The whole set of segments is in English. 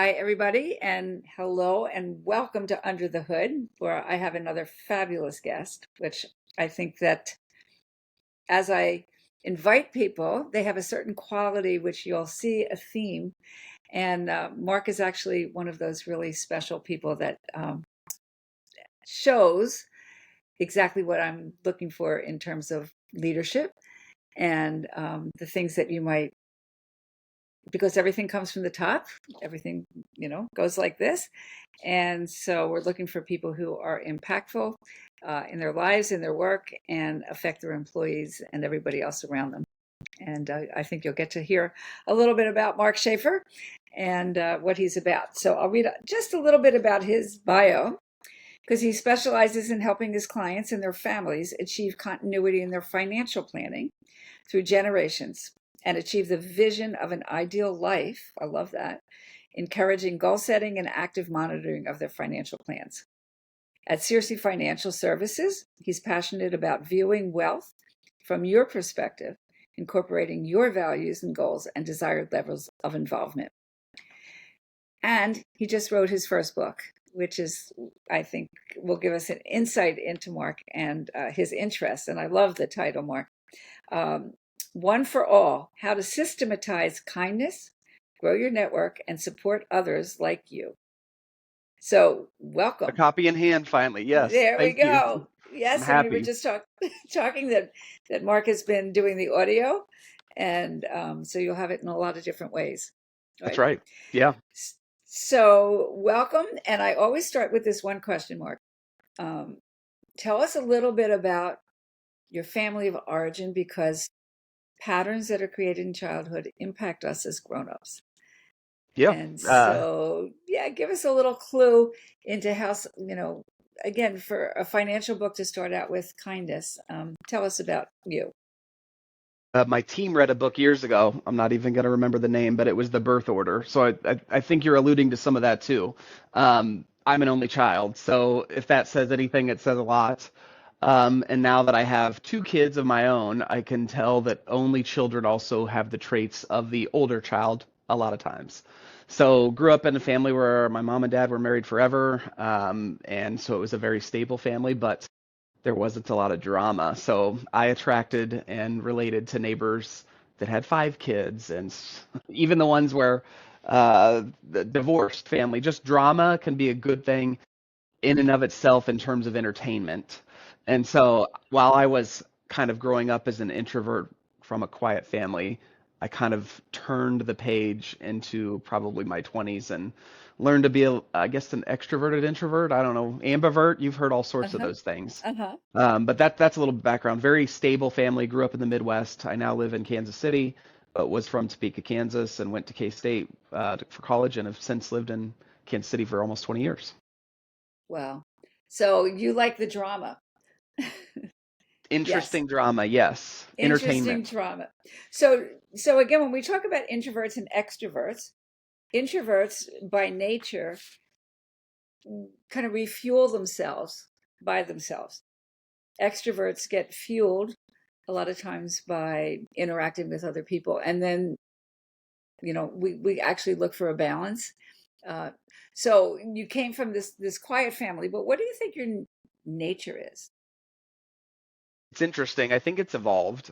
Hi, everybody, and hello, and welcome to Under the Hood, where I have another fabulous guest, which I think that as I invite people, they have a certain quality which you'll see a theme. And Mark is actually one of those really special people that shows exactly what I'm looking for in terms of leadership and the things that you might, because everything comes from the top, everything, goes like this. And so we're looking for people who are impactful in their lives, in their work, and affect their employees and everybody else around them. And I think you'll get to hear a little bit about Marc Schaeffer and what he's about. So I'll read just a little bit about his bio because he specializes in helping his clients and their families achieve continuity in their financial planning through generations and achieve the vision of an ideal life. I love that. Encouraging goal setting and active monitoring of their financial plans. At Circe Financial Services, he's passionate about viewing wealth from your perspective, incorporating your values and goals and desired levels of involvement. And he just wrote his first book, which is, I think, will give us an insight into Mark and his interests. And I love the title, Mark. One for All, How to Systematize Kindness, Grow Your Network, and Support Others Like You. So A welcome. copy in hand, finally. Yes, There we thank you. go. I'm Yes, and we were happy. just talking that Mark has been doing the audio, and so you'll have it in a lot of different ways, That's right? right. Yeah. So welcome, and I always start with this one question, Mark. Um, Tell us a little bit about your family of origin because patterns that are created in childhood impact us as grown-ups. Yeah. And so, yeah, give us a little clue into how, again, for a financial book to start out with kindness, tell us about you. My team read a book years ago. I'm not even going to remember the name, but it was The Birth Order. So I think you're alluding to some of that too. I'm an only child, so if that says anything, it says a lot. And now that I have two kids of my own, I can tell that only children also have the traits of the older child a lot of times. So grew up in a family where my mom and dad were married forever, and so it was a very stable family, but there wasn't a lot of drama. So I attracted and related to neighbors that had five kids, and even the ones where the divorced family, just drama can be a good thing in and of itself in terms of entertainment. And so while I was kind of growing up as an introvert from a quiet family, I kind of turned the page into probably my 20s and learned to be, I guess, an extroverted introvert. I don't know, ambivert. You've heard all sorts of Uh-huh. those things. Uh-huh. But that's a little background. Very stable family. Grew up in the Midwest. I now live in Kansas City, but was from Topeka, Kansas, and went to K-State for college, and have since lived in Kansas City for almost 20 years. Wow. So you like the drama. Yes. Interesting drama, yes. Interesting Entertainment. drama. So again, when we talk about introverts and extroverts, introverts by nature kind of refuel themselves by themselves. Extroverts get fueled a lot of times by interacting with other people. And then, we actually look for a balance. Uh, so you came from this quiet family, but what do you think your nature is? It's interesting. I think it's evolved.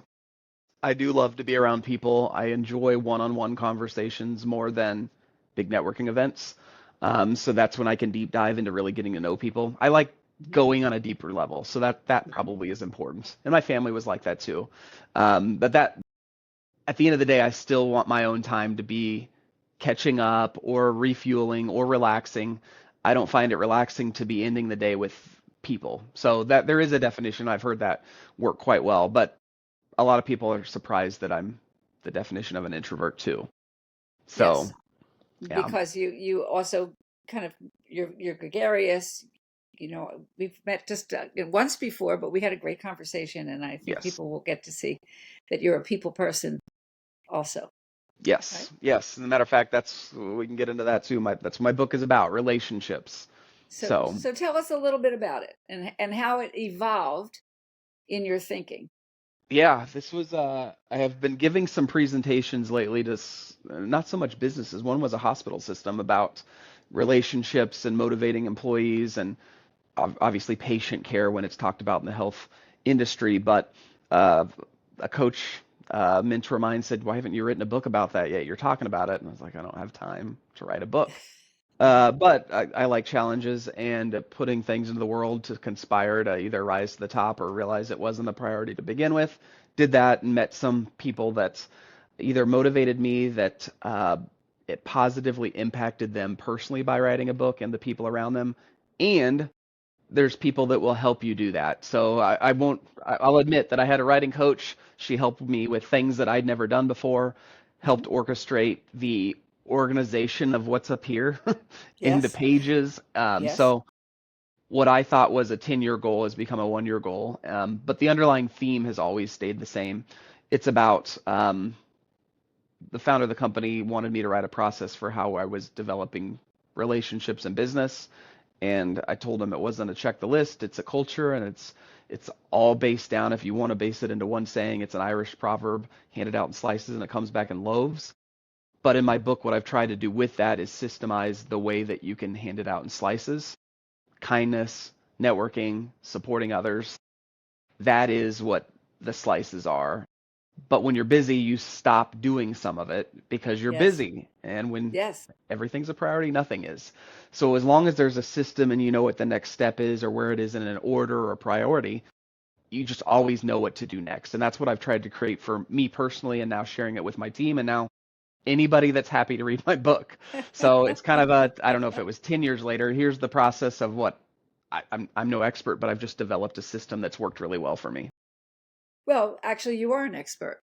I do love to be around people. I enjoy one-on-one conversations more than big networking events. So that's when I can deep dive into really getting to know people. I like going on a deeper level, so that probably is important. And my family was like that too. But that at the end of the day, I still want my own time to be catching up or refueling or relaxing. I don't find it relaxing to be ending the day with people. So that there is a definition. I've heard that work quite well, but a lot of people are surprised that I'm the definition of an introvert too. So, Yes, yeah. because you also kind of you're gregarious. We've met just once before, but we had a great conversation, and I think Yes. people will get to see that you're a people person also, right? Yes. Yes. As a matter of fact, that's we can get into that too. That's what my book is about, relationships. So So, tell us a little bit about it and how it evolved in your thinking. Yeah, this was I have been giving some presentations lately to not so much businesses. One was a hospital system about relationships and motivating employees and obviously patient care when it's talked about in the health industry. But uh, a coach, mentor of mine said, "Why haven't you written a book about that yet? You're talking about it." And I was like, "I don't have time to write a book." But I like challenges and putting things into the world to conspire to either rise to the top or realize it wasn't a priority to begin with. Did that and met some people that either motivated me, that it positively impacted them personally by writing a book and the people around them. And there's people that will help you do that. So I won't, I'll admit that I had a writing coach. She helped me with things that I'd never done before, Hmm. helped orchestrate the organization of what's up here into Yes, pages. yes, So what I thought was a 10-year goal has become a 1-year goal. But the underlying theme has always stayed the same. It's about the founder of the company wanted me to write a process for how I was developing relationships in business, and I told him it wasn't a check the list, it's a culture, and it's all based down. If you want to base it into one saying, it's an Irish proverb, handed out in slices and it comes back in loaves. But in my book, what I've tried to do with that is systemize the way that you can hand it out in slices. Kindness, networking, supporting others. That is what the slices are. But when you're busy, you stop doing some of it because you're yes, busy. And when yes. everything's a priority, nothing is. So as long as there's a system and you know what the next step is or where it is in an order or priority, you just always know what to do next. And that's what I've tried to create for me personally and now sharing it with my team and now anybody that's happy to read my book. So it's kind of a, I don't know if it was 10 years later, here's the process of what I'm no expert, but I've just developed a system that's worked really well for me. Well, actually, you are an expert.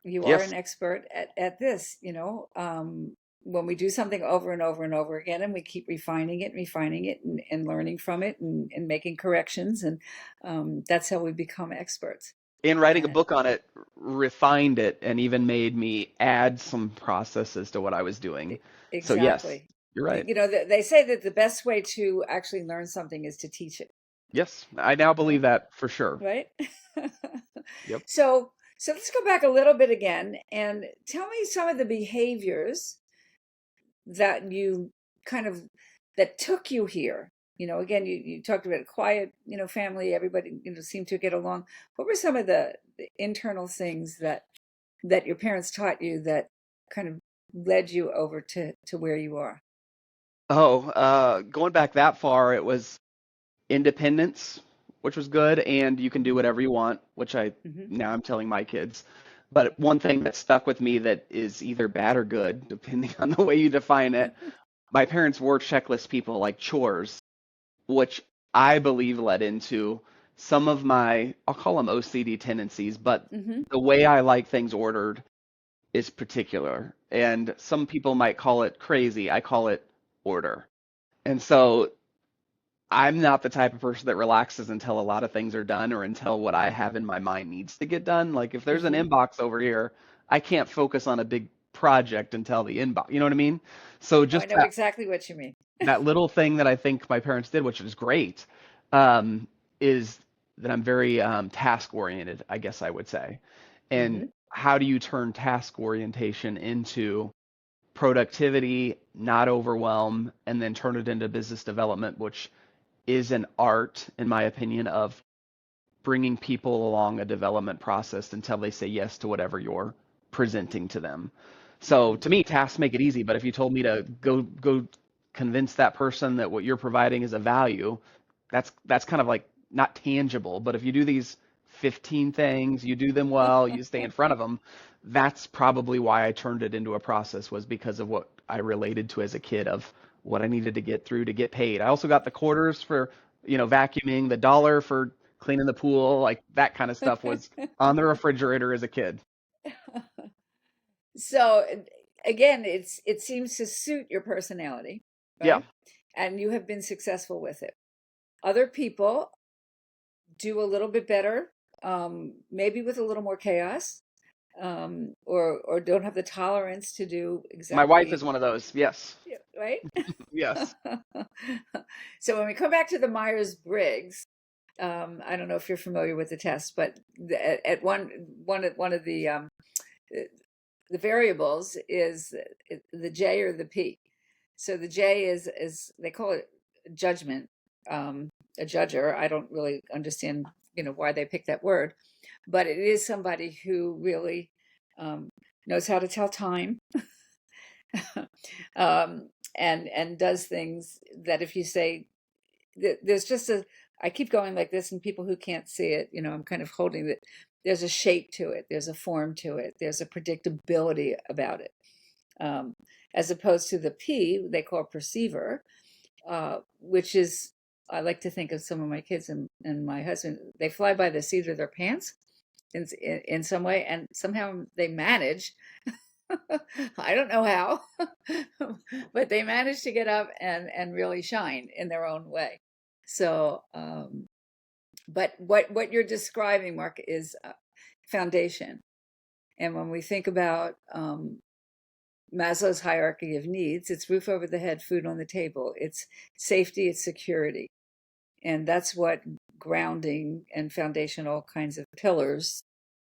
You are Yes. an expert at this, you know. When we do something over and over and over again, and we keep refining it, and learning from it, and making corrections, and that's how we become experts. In writing a And book on it, refined it and even made me add some processes to what I was doing. So yes, exactly, you're right. you know, they say that the best way to actually learn something is to teach it, Yes, I now believe right? that for sure. Right? Yep. So let's go back a little bit again and tell me some of the behaviors that you kind of that took you here. You know, again, you talked about a quiet, you know, family, everybody, you know, seemed to get along. What were some of the internal things that your parents taught you that kind of led you over to where you are? Oh, going back that far, it was independence, which was good, and you can do Hmm. whatever you want, which I Hmm. now I'm telling my kids. But one thing that stuck with me that is either bad or good, depending on the way you define it. My parents were checklist people like chores, which I believe led into some of my, I'll call them OCD tendencies, but Hmm. the way I like things ordered is particular. And some people might call it crazy. I call it order. And so I'm not the type of person that relaxes until a lot of things are done or until what I have in my mind needs to get done. Like if there's an Hmm. inbox over here, I can't focus on a big project until the inbox, you know what I mean? So Oh, I just know exactly what you mean. that little thing that I think my parents did, which is great, um, is that I'm very task oriented, I guess I would say. And Hmm. how do you turn task orientation into productivity, not overwhelm, and then turn it into business development, which is an art, in my opinion, of bringing people along a development process until they say yes to whatever you're presenting to them. So to me, tasks make it easy, but if you told me to go convince that person that what you're providing is a value, that's kind of like not tangible. But if you do these 15 things, you do them well, you stay in front of them, that's probably why I turned it into a process was because of what I related to as a kid of what I needed to get through to get paid. I also got the quarters for, vacuuming, the dollar for cleaning the pool, like that kind of stuff was on the refrigerator as a kid. So again, it seems to suit your personality, Yeah. right? And you have been successful with it. Other people do a little bit better, maybe with a little more chaos, or don't have the tolerance to do My wife is exactly, one of those. Yes. yeah, right? Yes. So when we come back to the Myers-Briggs, I don't know if you're familiar with the test, but at one of the variables is the J or the P. So the J is they call it judgment, a judger. I don't really understand, why they picked that word, but it is somebody who really um, knows how to tell time, and does things that if you say there's just a I keep going like this, and people who can't see it, I'm kind of holding that there's a shape to it, there's a form to it, there's a predictability about it, um, as opposed to the P they call perceiver, which is I like to think of some of my kids and my husband, they fly by the seat of their pants in some way, and somehow they manage. I don't know how, but they manage to get up and really shine in their own way. So, but what you're describing, Mark, is foundation. And when we think about Maslow's hierarchy of needs, it's roof over the head, food on the table, it's safety, it's security, and that's what grounding and foundational kinds of pillars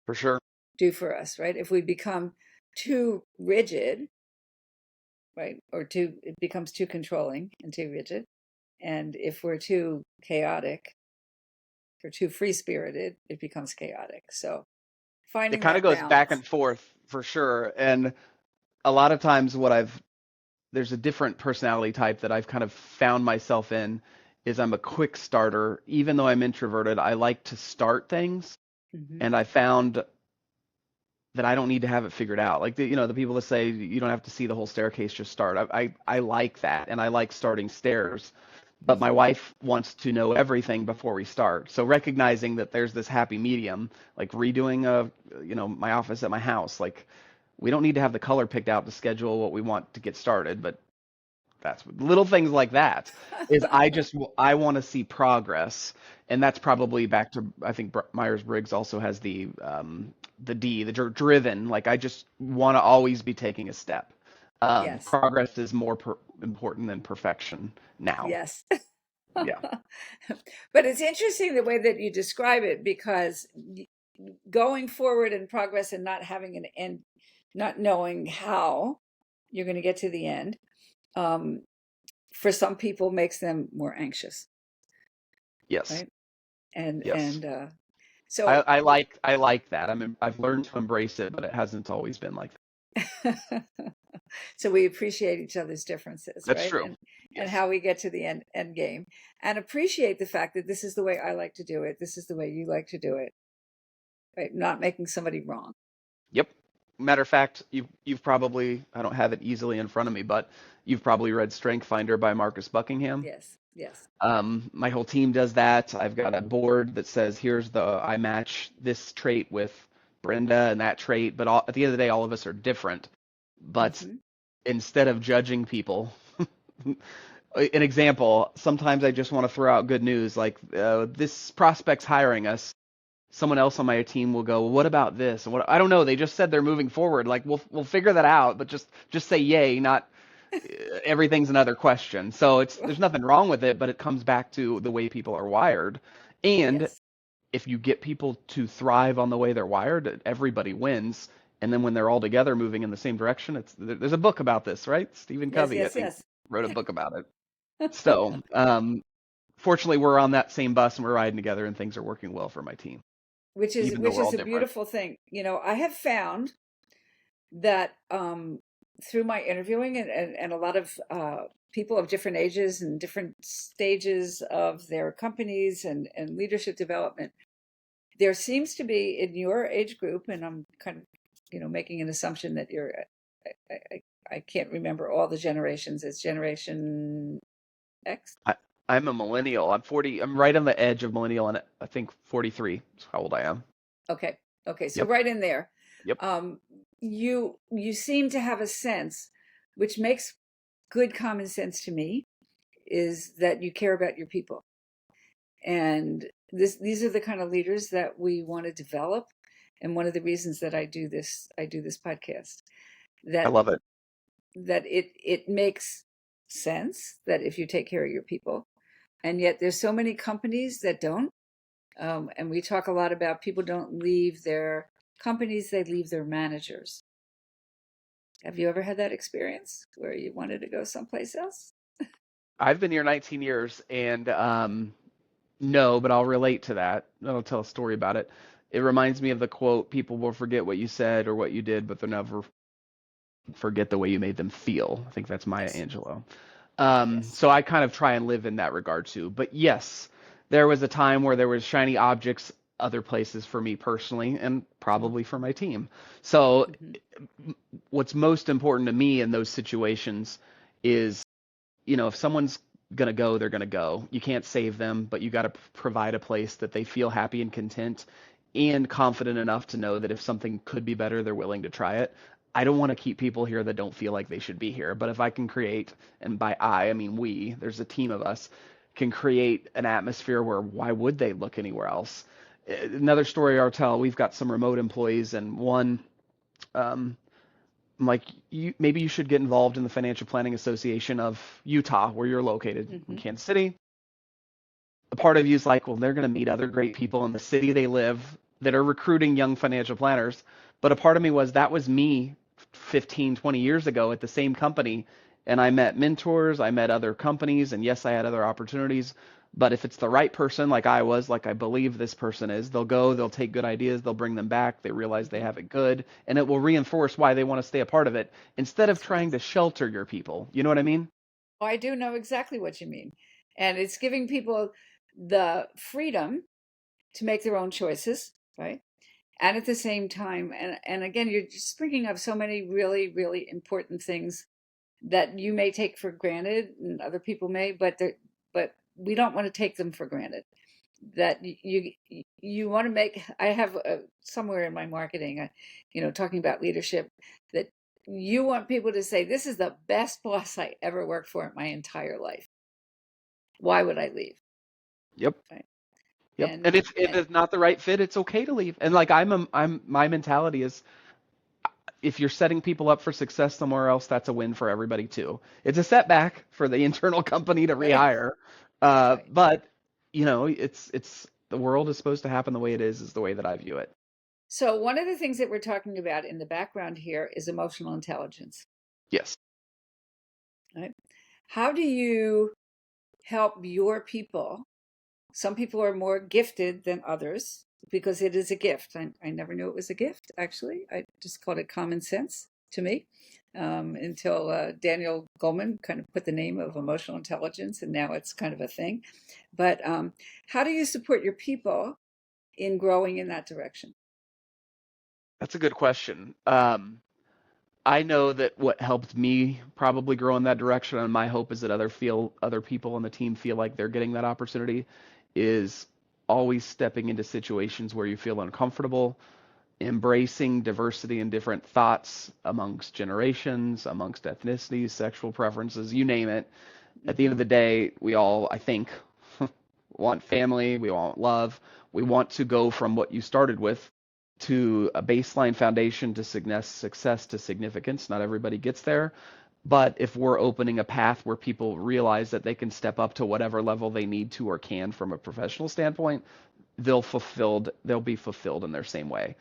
For sure. do for us, right? If we become too rigid, right, or it becomes too controlling and too rigid, and if we're too chaotic or too free spirited, it becomes chaotic. So It finding kind of that goes back balance. and forth for sure. And a lot of times there's a different personality type that I've kind of found myself in is I'm a quick starter. Even though I'm introverted, I like to start things. Hmm. And I found that I don't need to have it figured out. Like the people that say you don't have to see the whole staircase, just start. I like that, and I like starting stairs. But my wife wants to know everything before we start. So recognizing that there's this happy medium, like redoing my office at my house, like we don't need to have the color picked out to schedule what we want to get started, but that's little things like that is I want to see progress, and that's probably back to I think Myers-Briggs also has the D, the driven. Like I just want to always be taking a step. Yes, Progress is more important than perfection now. yes. Yeah. But it's interesting the way that you describe it, because going forward in progress and not having an end, not knowing how you're going to get to the end, um, for some people makes them more anxious, Yes. right? And Yes. and I, so I like I like that. I've learned to embrace it, but it hasn't always been like that. so we appreciate each other's differences, That's right? true. And Yes. how we get to the end game, and appreciate the fact that this is the way I like to do it, this is the way you like to do it, right? Not making somebody wrong. Yep. Matter of fact, you've probably I don't have it easily in front of me, but you've probably read Strength Finder by Marcus Buckingham. Yes, yes. My whole team does that. I've got a board that says here's I match this trait with Brenda and that trait, but at the end of the day, all of us are different. But Hmm. instead of judging people, an example, sometimes I just want to throw out good news, like this prospect's hiring us. Someone else on my team will go, well, what about this? And what I don't know. They just said they're moving forward. Like we'll figure that out, but just say yay, not everything's another question. So there's nothing wrong with it, but it comes back to the way people are wired. And Yes, if you get people to thrive on the way they're wired, everybody wins. And then when they're all together moving in the same direction, there's a book about this, right? Stephen yes, Covey, I yes, think, yes. wrote a book about it. So, fortunately, we're on that same bus and we're riding together, and things are working well for my team, which is even though which we're all is a different. beautiful thing. I have found that through my interviewing, and a lot of people of different ages and different stages of their companies and leadership development, there seems to be in your age group, and I'm kind of, making an assumption that you're, I can't remember all the generations. It's Generation X. I, I'm a millennial. I'm 40. I'm right on the edge of millennial, and I think 43 is how old I am. Okay, okay, so Yep. right in there. Yep. You seem to have a sense, which makes good common sense to me, is that you care about your people, and these are the kind of leaders that we want to develop. And one of the reasons that I do this podcast, I that love it. it makes sense that if you take care of your people, and yet there's so many companies that don't. And we talk a lot about people don't leave their companies, they leave their managers. Have you ever had that experience where you wanted to go someplace else? I've been here 19 years, and no, but I'll relate to that. I'll tell a story about it. It reminds me of the quote, "People will forget what you said or what you did, but they'll never forget the way you made them feel." I think that's Maya Yes. Angelou. Yes. So I kind of try and live in that regard too. But yes, there was a time where there was shiny objects other places for me personally and probably for my team. So Mm-hmm. what's most important to me in those situations is, if someone's going to go, they're going to go. You can't save them, but you got to provide a place that they feel happy and content and confident enough to know that if something could be better, they're willing to try it. I don't want to keep people here that don't feel like they should be here. But if I can create, and by I mean we, there's a team of us, can create an atmosphere where why would they look anywhere else? Another story I'll tell, we've got some remote employees, and one, um, I'm like, maybe you should get involved in the Financial Planning Association of Utah, where you're located in Mm-hmm. Kansas City. A part of you is like, well, they're going to meet other great people in the city they live that are recruiting young financial planners. But a part of me was, that was me 15, 20 years ago at the same company. And I met mentors, I met other companies, and yes, I had other opportunities. But if it's the right person, like I was, like I believe this person is, they'll go, they'll take good ideas, they'll bring them back, they realize they Mm-hmm. have it good, and it will reinforce why they want to stay a part of it instead of That's trying right. to shelter your people. You know what I mean? Oh, I do know exactly what you mean. And it's giving people the freedom to make their own choices, right? And at the same time, and again, you're just bringing up so many really, really important things that you may take for granted and other people may, but we don't want to take them for granted. That you want to make. I have somewhere in my marketing, talking about leadership, that you want people to say, "This is the best boss I ever worked for in my entire life. Why would I leave?" Yep. Right? Yep. And if And it's not the right fit, it's okay to leave. And like my mentality is, if you're setting people up for success somewhere else, that's a win for everybody too. It's a setback for the internal company to right, rehire. right. But it's the world is supposed to happen the way it is the way that I view it. So one of the things that we're talking about in the background here is emotional intelligence, Yes. right? How do you help your people? Some people are more gifted than others because it is a gift. I never knew it was a gift, actually. I just called it common sense to me, until Daniel Goleman kind of put the name of emotional intelligence, and now it's kind of a thing. But how do you support your people in growing in that direction? That's a good question. I know that what helped me probably grow in that direction, and my hope is that other people on the team feel like they're getting that opportunity, is always stepping into situations where you feel uncomfortable, embracing diversity and different thoughts amongst generations, amongst ethnicities, sexual preferences, you name it. At the end Mm-hmm. of the day, we all, I think, want family, we want love, we want to go from what you started with to a baseline foundation to success to significance. Not everybody gets there, but if we're opening a path where people realize that they can step up to whatever level they need to or can from a professional standpoint, they'll be fulfilled in their same way.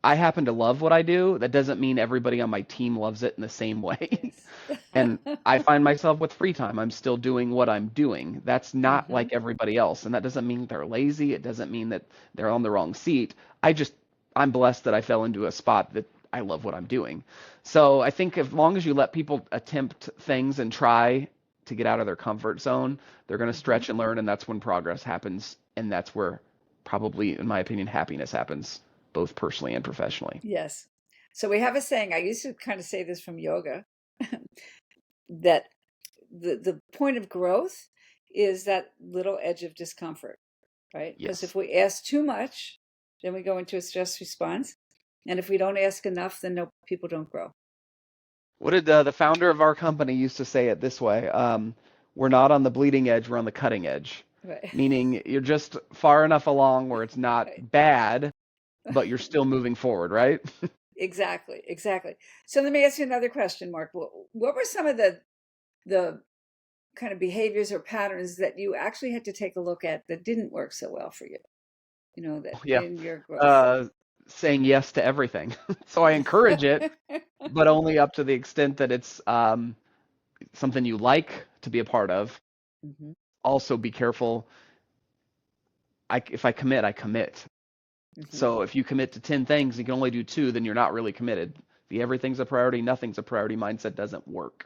I happen to love what I do. That doesn't mean everybody on my team loves it in the same way. Yes. And I find myself with free time, I'm still doing what I'm doing. That's not Mm-hmm. like everybody else. And that doesn't mean they're lazy. It doesn't mean that they're on the wrong seat. I'm blessed that I fell into a spot that I love what I'm doing. So I think as long as you let people attempt things and try to get out of their comfort zone, they're going to Mm-hmm. stretch and learn. And that's when progress happens. And that's where probably, in my opinion, happiness happens, both personally and professionally. Yes. So we have a saying, I used to kind of say this from yoga, that the point of growth is that little edge of discomfort, right? Because Yes. if we ask too much, then we go into a stress response. And if we don't ask enough, then no, people don't grow. What did the founder of our company used to say it this way? We're not on the bleeding edge, we're on the cutting edge. Right. Meaning you're just far enough along where it's not Right. bad, but you're still moving forward, right? Exactly. Exactly. So let me ask you another question, Mark. What were some of the kind of behaviors or patterns that you actually had to take a look at that didn't work so well for you? that Yeah. in your growth. Uh, Saying yes to everything. So I encourage it, but only up to the extent that it's something you like to be a part of. Hmm. Also, be careful. If I commit, I commit. Hmm. So if you commit to 10 things, you can only do two, then you're not really committed. The everything's a priority, nothing's a priority mindset doesn't work.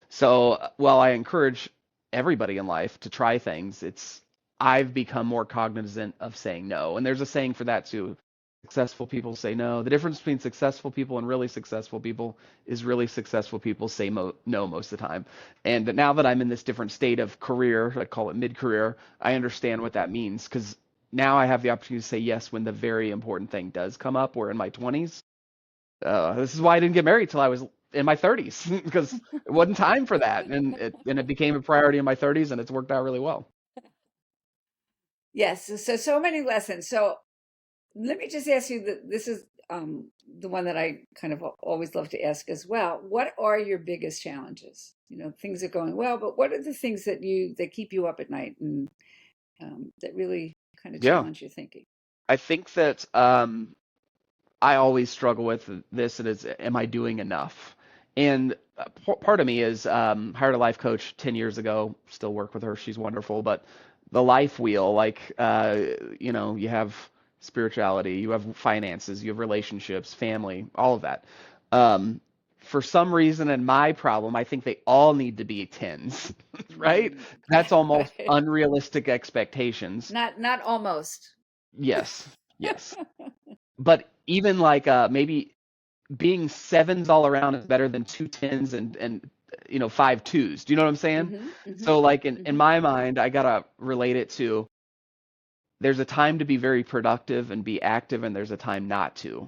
So while I encourage everybody in life to try things, I've become more cognizant of saying no. And there's a saying for that too. Successful people say no. The difference between successful people and really successful people is really successful people say no most of the time. And now that I'm in this different state of career, I call it mid-career, I understand what that means because now I have the opportunity to say yes when the very important thing does come up. Where in my 20s, this is why I didn't get married till I was in my 30s because it wasn't time for that, and it became a priority in my 30s, and it's worked out really well. Yes, so many lessons. So let me just ask you that this is the one that I kind of always love to ask as well. What are your biggest challenges? Things are going well, but what are the things that keep you up at night and that really kind of Yeah, challenge your thinking? I think that I always struggle with this, and is am I doing enough? And part of me is hired a life coach 10 years ago. Still work with her; she's wonderful. But the life wheel, like you have spirituality, you have finances, you have relationships, family, all of that. Um, for some reason, in my problem, I think they all need to be tens, right? Mm, That's almost right. unrealistic expectations. Not almost. Yes, yes. But even like maybe being sevens all around is better than two tens and five twos. Do you know what I'm saying? Hmm. Hmm. So like in Hmm. my mind, I gotta relate it to there's a time to be very productive and be active, and there's a time not to.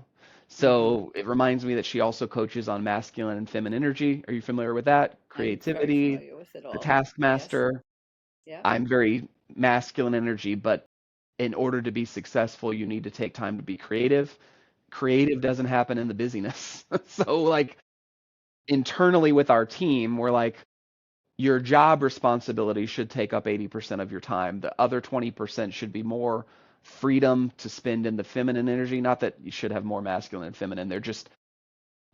Hmm. So it reminds me that she also coaches on masculine and feminine energy. Are you familiar with that? I'm very Creativity, familiar with it the all. Yes. taskmaster. Yeah. I'm very masculine energy, but in order to be successful, you need to take time to be creative. Creative doesn't happen in the busyness. So like internally with our team, we're like, your job responsibility should take up 80% of your time. The other 20% should be more freedom to spend in the feminine energy. Not that you should have more masculine and feminine. They're just,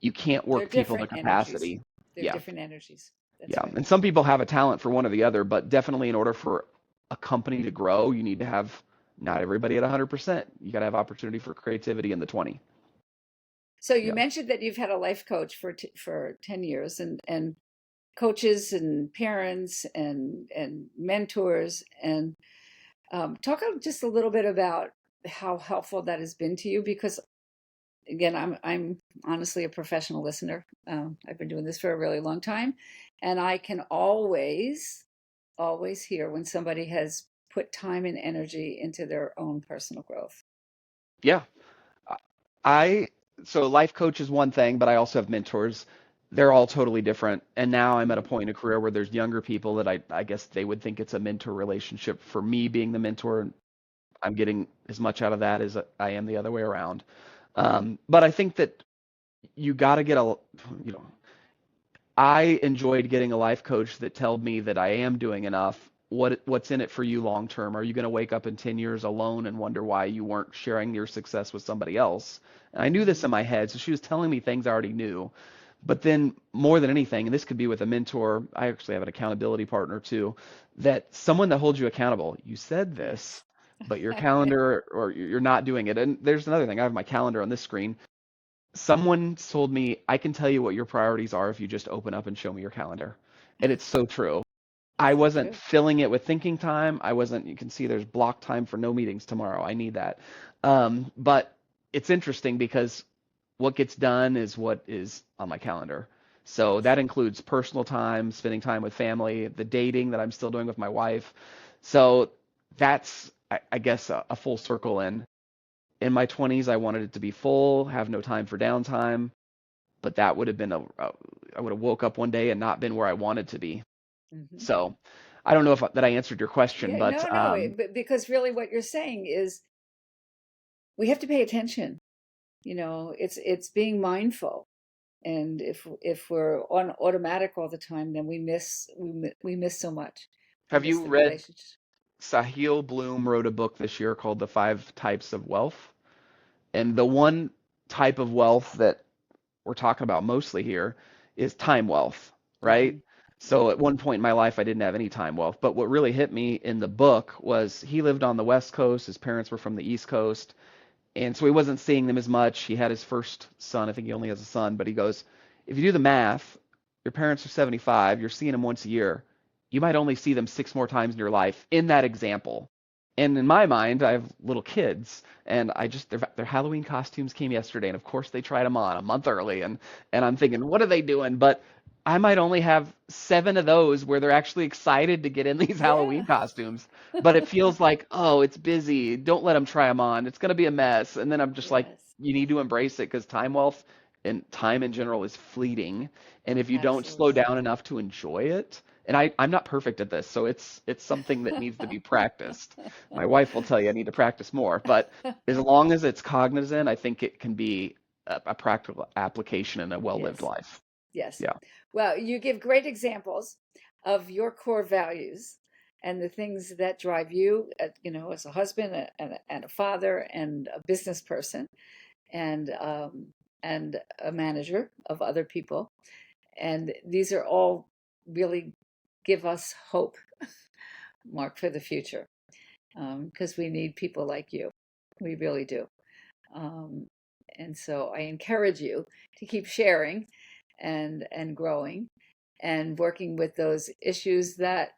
you can't They're work people to different energies. capacity. They're Yeah. different energies. That's Yeah. right. And some people have a talent for one or the other, but definitely in order for a company to grow, you need to have not everybody at 100%. You got to have opportunity for creativity in the 20. So you Yeah. mentioned that you've had a life coach for 10 years and coaches and parents and mentors and talk just a little bit about how helpful that has been to you because again I'm honestly a professional listener. I've been doing this for a really long time and I can always hear when somebody has put time and energy into their own personal growth. Yeah. I so life coach is one thing, but I also have mentors. They're all totally different. And now I'm at a Mhm. point in a career where there's younger people that I guess they would think it's a mentor relationship. For me being the mentor, I'm getting as much out of that as I am the other way around. But I think that you got to get you know, I enjoyed getting a life coach that told me that I am doing enough. What's in it for you long term? Are you going to wake up in 10 years alone and wonder why you weren't sharing your success with somebody else? And I knew this Mhm. in my head, so she was telling me things I already knew. But then more than anything, and this could be with a mentor, I actually have an accountability partner too, that someone that holds you accountable. You said this, Yes. but your calendar or you're not doing it. And there's another thing. I have my calendar on this screen. Someone told me, I can tell you what your priorities are if you just open up and show me your calendar. And it's so true. I It's so wasn't true. filling it with thinking time. I wasn't, you can see there's block time for no meetings tomorrow. I need that. But it's interesting because what gets done is what is on my calendar. So Yes. that includes personal time, spending time with family, the dating that I'm still doing with my wife. So that's, I guess, a full circle in my 20s, I wanted it to be full, have no time for downtime, but that would have been I would have woke up one day and not been where I wanted to be. Hmm. So I don't know if that I answered your question, Yeah, but no, but because really what you're saying is we have to pay attention. It's being mindful. And if we're on automatic all the time, then we miss so much. We have miss you the read relationship. Sahil Bloom wrote a book this year called The Five Types of Wealth. And the one type of wealth that we're talking about mostly here is time wealth, right? Hmm. So Right. at one point in my life, I didn't have any time wealth. But what really hit me in the book was he lived on the West Coast. His parents were from the East Coast. And so he wasn't seeing them as much. He had his first son. I think he only has a son. But he goes, if you do the math, your parents are 75. You're seeing them once a year. You might only see them six more times in your life in that example. And in my mind, I have little kids, and their Halloween costumes came yesterday, and of course they tried them on a month early, and I'm thinking, what are they doing? But I might only have seven of those where they're actually excited to get in these Halloween Yeah. costumes, but it feels like, oh, it's busy. Don't let them try them on. It's gonna be a mess. And then I'm just like, Yes. you need to embrace it because time wealth and time in general is fleeting, and if you don't slow Absolutely. down enough to enjoy it, and I'm not perfect at this, so it's something that needs to be practiced. My wife will tell you I need to practice more, but as long as it's cognizant, I think it can be a practical application in a well-lived Yes. life. Yes. Yeah. Well, you give great examples of your core values and the things that drive you, as a husband and a father and a business person and a manager of other people. And these are all really give us hope, Mark, for the future, because we need people like you. We really do. Um, and so I encourage you to keep sharing and growing and working with those issues that,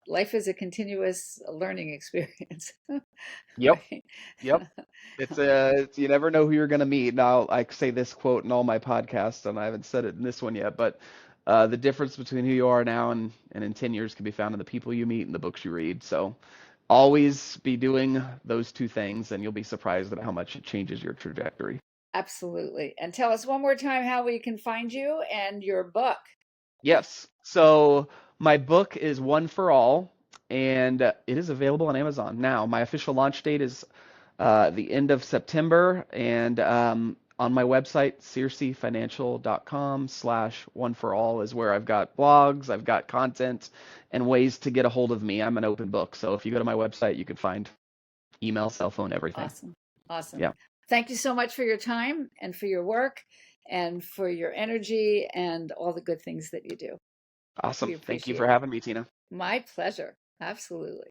life is a continuous learning experience, Yep. right? Yep. You never know who you're going to meet. Now, I say this quote in all my podcasts, and I haven't said it in this one yet, but the difference between who you are now and in 10 years can be found in the people you meet and the books you read. So always be doing those two things, and you'll be surprised at how much it changes your trajectory. Absolutely. And tell us one more time how we can find you and your book. Yes. So my book is One for All, and it is available on Amazon now. My official launch date is the end of September, and on my website, searcyfinancial.com/one for all is where I've got blogs, I've got content, and ways to get a hold of me. I'm an open book, so if you go to my website, you can find email, cell phone, everything. Awesome. Awesome. Yeah. Thank you so much for your time and for your work and for your energy and all the good things that you do. We Awesome. Thank you for appreciate it. having me, Tina. My pleasure. Absolutely.